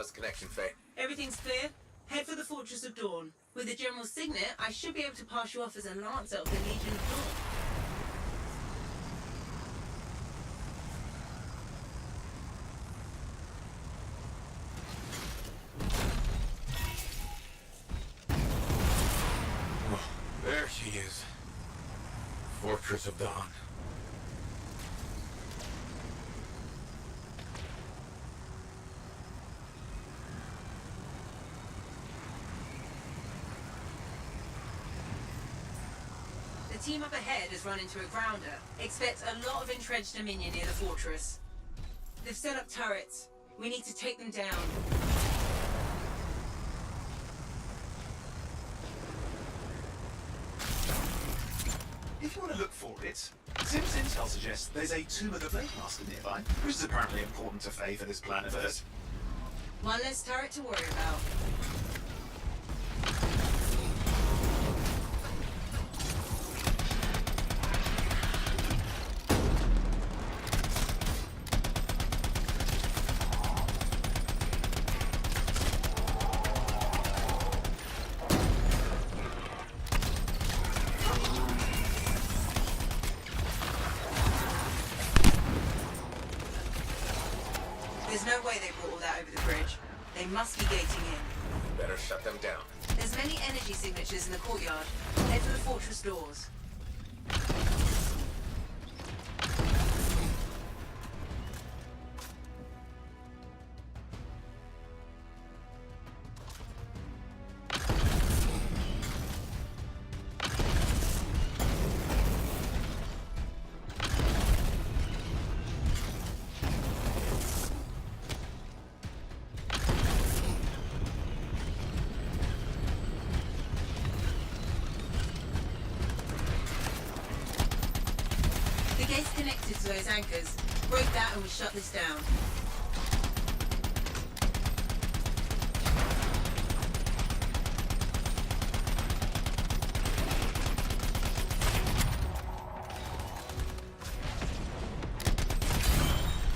the connection, Faye? Everything's clear. Head for the Fortress of Dawn. With the General's signet, I should be able to pass you off as a Lancer of the Legion of Dawn. Oh, there she is. Fortress of Dawn. The team up ahead has run into a grounder. Expect a lot of entrenched Dominion near the fortress. They've set up turrets. We need to take them down. If you want to look for it, Sim's intel suggests there's a Tomb of the Blade Master nearby, which is apparently important to Faye for this plan of hers. One less turret to worry about. There's no way they brought all that over the bridge. They must be gating in. Better shut them down. There's many energy signatures in the courtyard. Head for the fortress doors. The gate's connected to those anchors. Break that and we shut this down.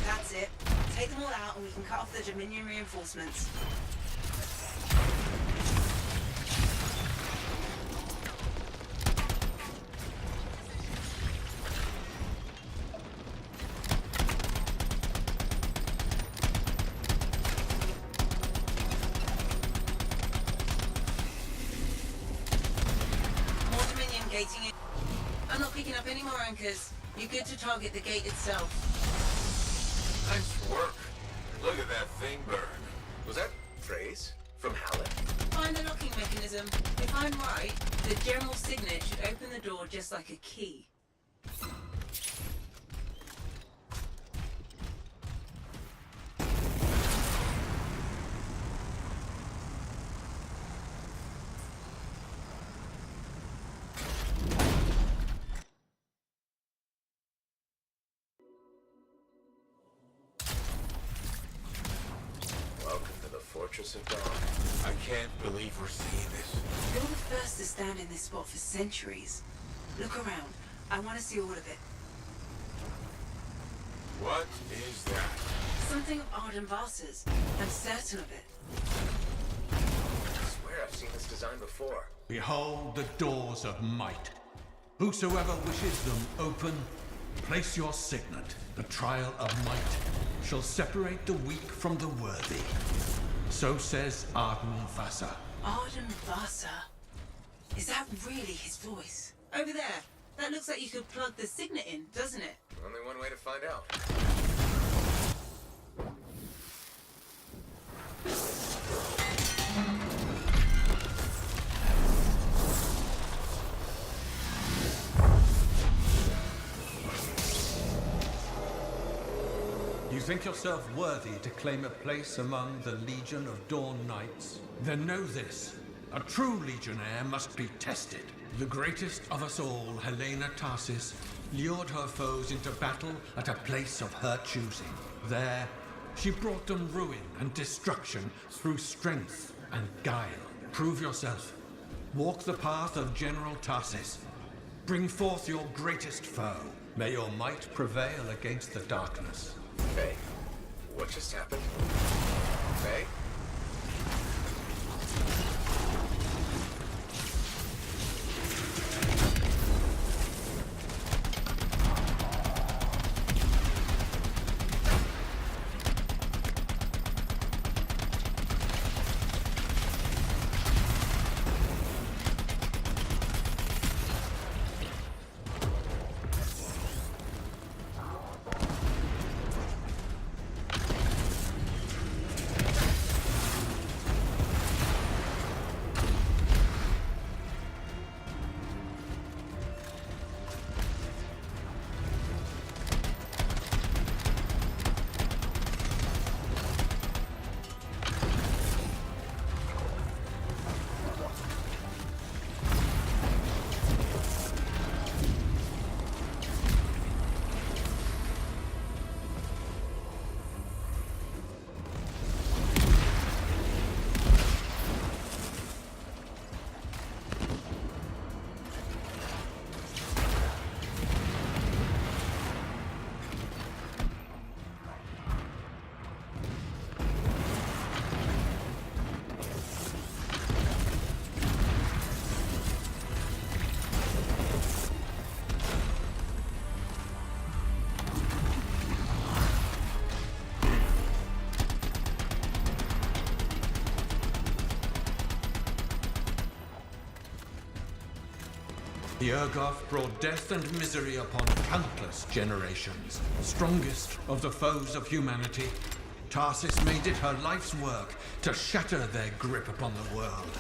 That's it. Take them all out and we can cut off the Dominion reinforcements. Gating in. I'm not picking up any more anchors. You're good to target the gate itself. Nice work. Look at that thing burn. Was that praise from Howlett? Find the locking mechanism. If I'm right, the General's signet should open the door just like a key. Fortress of Dawn. I can't believe we're seeing this. You're the first to stand in this spot for centuries. Look around. I want to see all of it. What is that? Something of Arden Vasa's. I'm certain of it. I swear I've seen this design before. Behold the doors of might. Whosoever wishes them open, place your signet. The trial of might shall separate the weak from the worthy. So says Arden Vasa. Arden Vasa? Is that really his voice? Over there. That looks like you could plug the signet in, doesn't it? Only one way to find out. You think yourself worthy to claim a place among the Legion of Dawn Knights? Then know this. A true Legionnaire must be tested. The greatest of us all, Helena Tarsis, lured her foes into battle at a place of her choosing. There, she brought them ruin and destruction through strength and guile. Prove yourself. Walk the path of General Tarsis. Bring forth your greatest foe. May your might prevail against the darkness. Faye, what just happened? Faye? The Urgoth brought death and misery upon countless generations. Strongest of the foes of humanity, Tarsis made it her life's work to shatter their grip upon the world.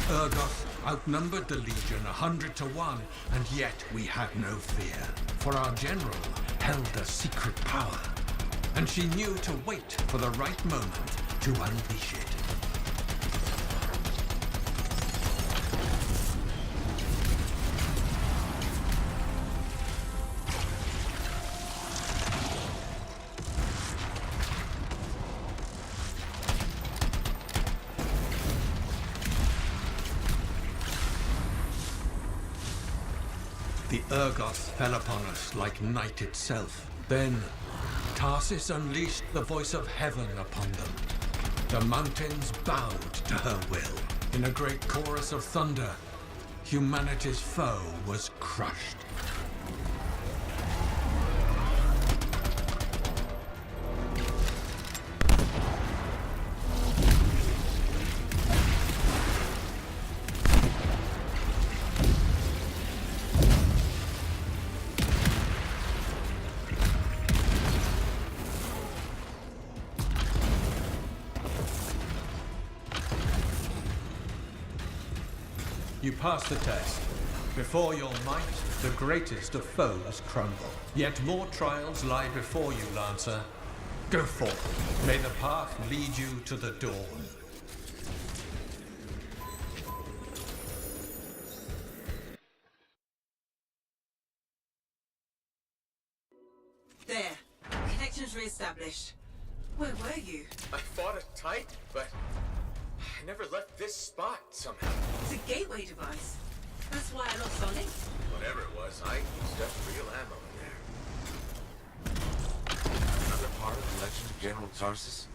Urgoth outnumbered the Legion 100 to 1, and yet we had no fear. For our general held a secret power, and she knew to wait for the right moment to unleash it. The Urgoth fell upon us like night itself. Then, Tarsis unleashed the voice of heaven upon them. The mountains bowed to her will. In a great chorus of thunder, humanity's foe was crushed. You passed the test. Before your might, the greatest of foes crumble. Yet more trials lie before you, Lancer. Go forth. May the path lead you to the dawn. There. Connections re-established. Where were you? I fought it tight, but I never left this spot somehow. It's a gateway device. That's why I lost our link. Whatever it was, I used up real ammo in there. Another part of the legend of General Tarsis?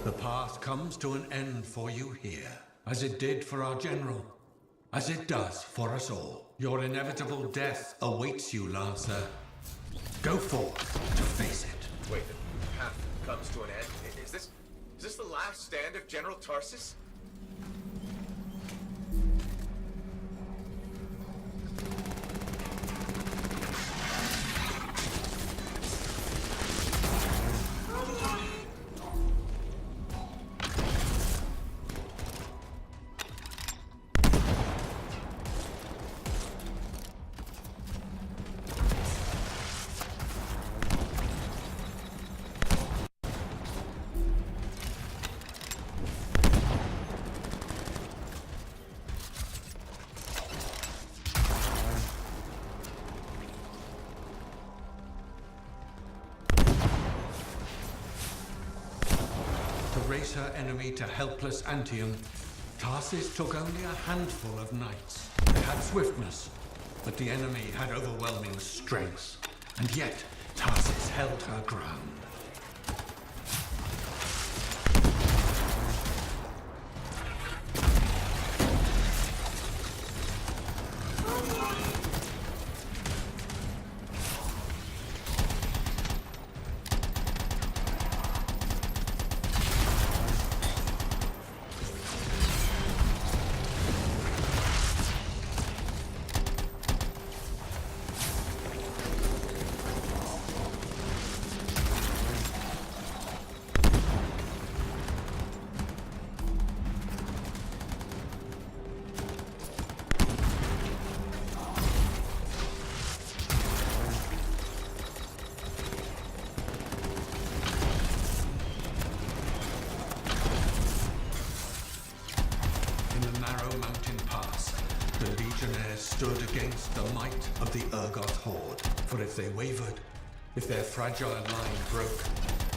The path comes to an end for you here, as it did for our general, as it does for us all. Your inevitable death awaits you, Lancer. Go forth to face it. Wait, the path comes to an end? Is this the last stand of General Tarsis? race her enemy to helpless Antium, Tarsis took only a handful of knights. They had swiftness, but the enemy had overwhelming strength, and yet Tarsis held her ground. Stood against the might of the Urgoth horde. For if they wavered, if their fragile line broke,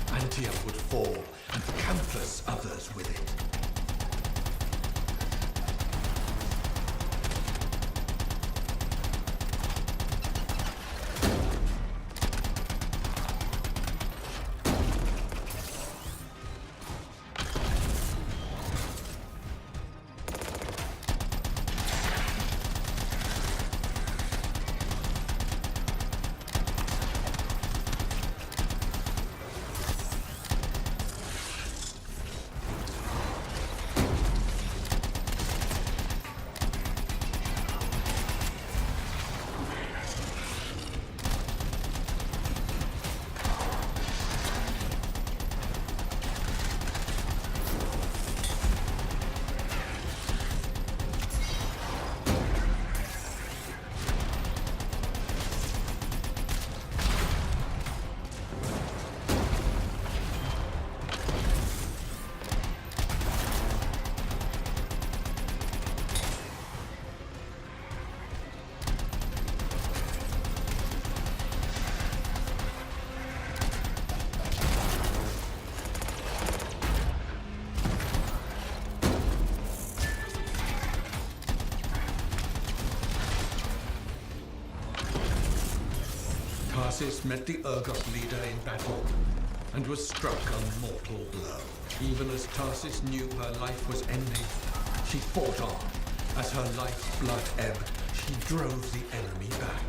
Antium would fall, and countless others with it. Tarsis met the Urgoth leader in battle and was struck a mortal blow. Even as Tarsis knew her life was ending, she fought on. As her life's blood ebbed, she drove the enemy back.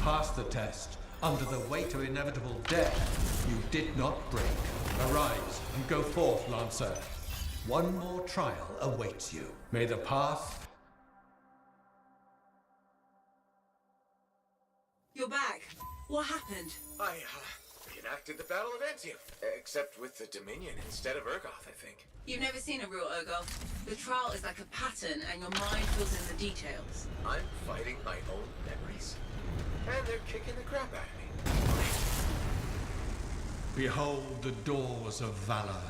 passed the test under the weight of inevitable death. You did not break. Arise and go forth, Lancer. One more trial awaits you. May the path... You're back. What happened? I, reenacted the Battle of Anthem. Except with the Dominion instead of Urgoth, I think. You've never seen a real Urgoth. The trial is like a pattern, and your mind fills in the details. I'm fighting my own memories. And they're kicking the crap out of me. Behold the doors of valor.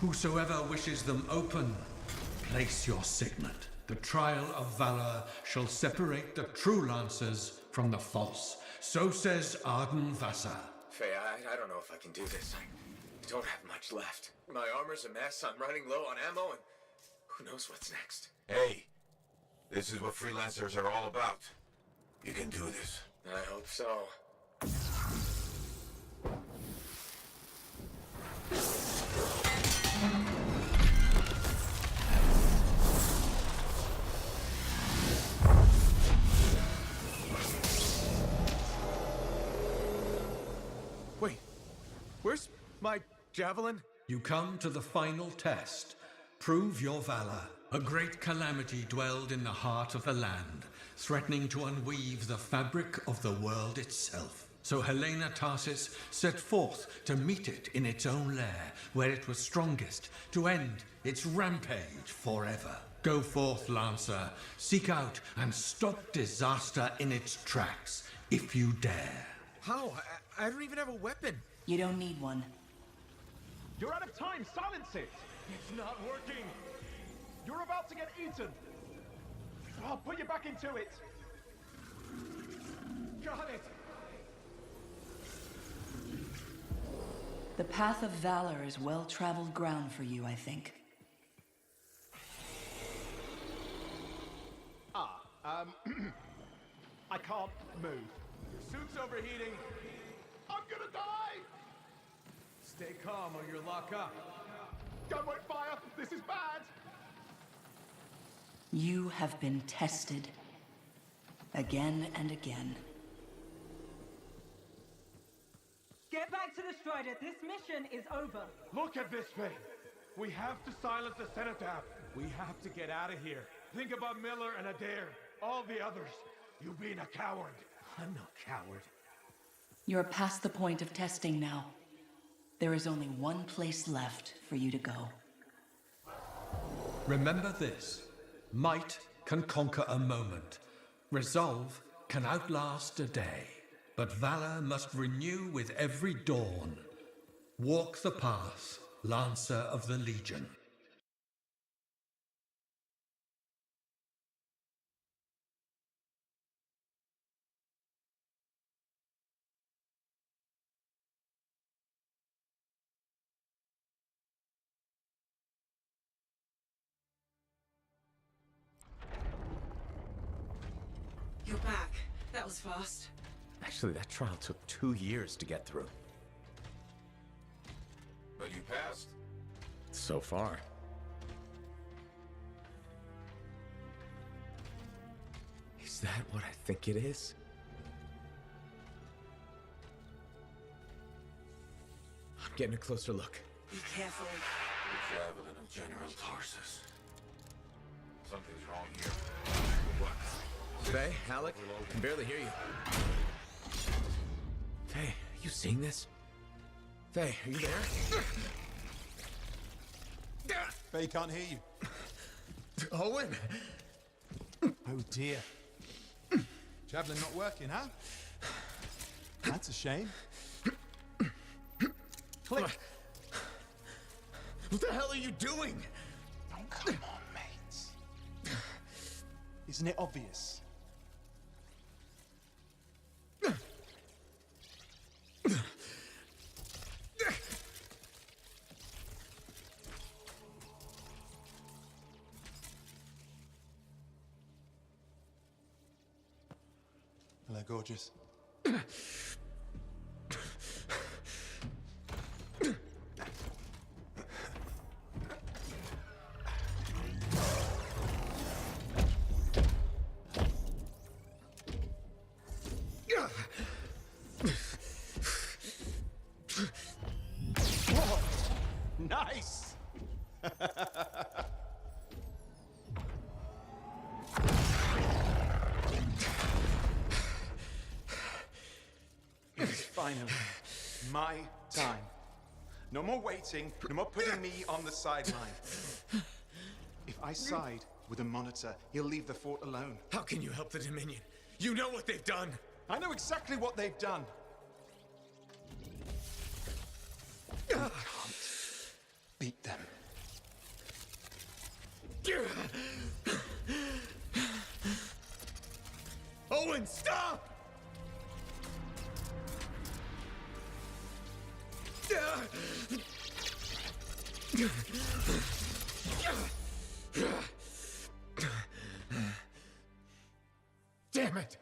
Whosoever wishes them open, place your signet. The trial of valor shall separate the true Lancers from the false. So says Arden Vassar. Faye, I don't know if I can do this. I don't have much left. My armor's a mess, I'm running low on ammo, and who knows what's next. Hey, this is what freelancers are all about. You can do this. I hope so. Wait, where's my javelin? You come to the final test. Prove your valor. A great calamity dwelled in the heart of the land, threatening to unweave the fabric of the world itself. So Helena Tarsis set forth to meet it in its own lair, where it was strongest, to end its rampage forever. Go forth, Lancer. Seek out and stop disaster in its tracks, if you dare. How? I don't even have a weapon. You don't need one. You're out of time! Silence it! It's not working! You're about to get eaten! I'll put you back into it! Got it! The path of valor is well-traveled ground for you, I think. I can't move. Your suit's overheating. I'm gonna die! Stay calm or you'll lock up. Gun won't fire! This is bad! You have been tested. Again and again. Get back to the Strider. This mission is over. Look at this thing! We have to silence the Cenotaph. We have to get out of here. Think about Miller and Adair. All the others. You being a coward. I'm no coward. You're past the point of testing now. There is only one place left for you to go. Remember this. Might can conquer a moment. Resolve can outlast a day. But valor must renew with every dawn. Walk the path, Lancer of the Legion. You're back. That was fast. Actually, that trial took 2 years to get through. But you passed. So far. Is that what I think it is? I'm getting a closer look. Be careful. The javelin of General Tarsus. Something's wrong here. What? Faye, Alec, I can barely hear you. Faye, you seeing this? Faye, are you there? Faye can't hear you. Owen! Oh dear. Javelin not working, huh? That's a shame. Click. What the hell are you doing? Oh, come on, mates. Isn't it obvious? Hello, gorgeous. Finally. My time. No more waiting, no more putting me on the sideline. If I side with a monitor, he'll leave the fort alone. How can you help the Dominion? You know what they've done! I know exactly what they've done. You can't beat them. Owen, stop! Damn it!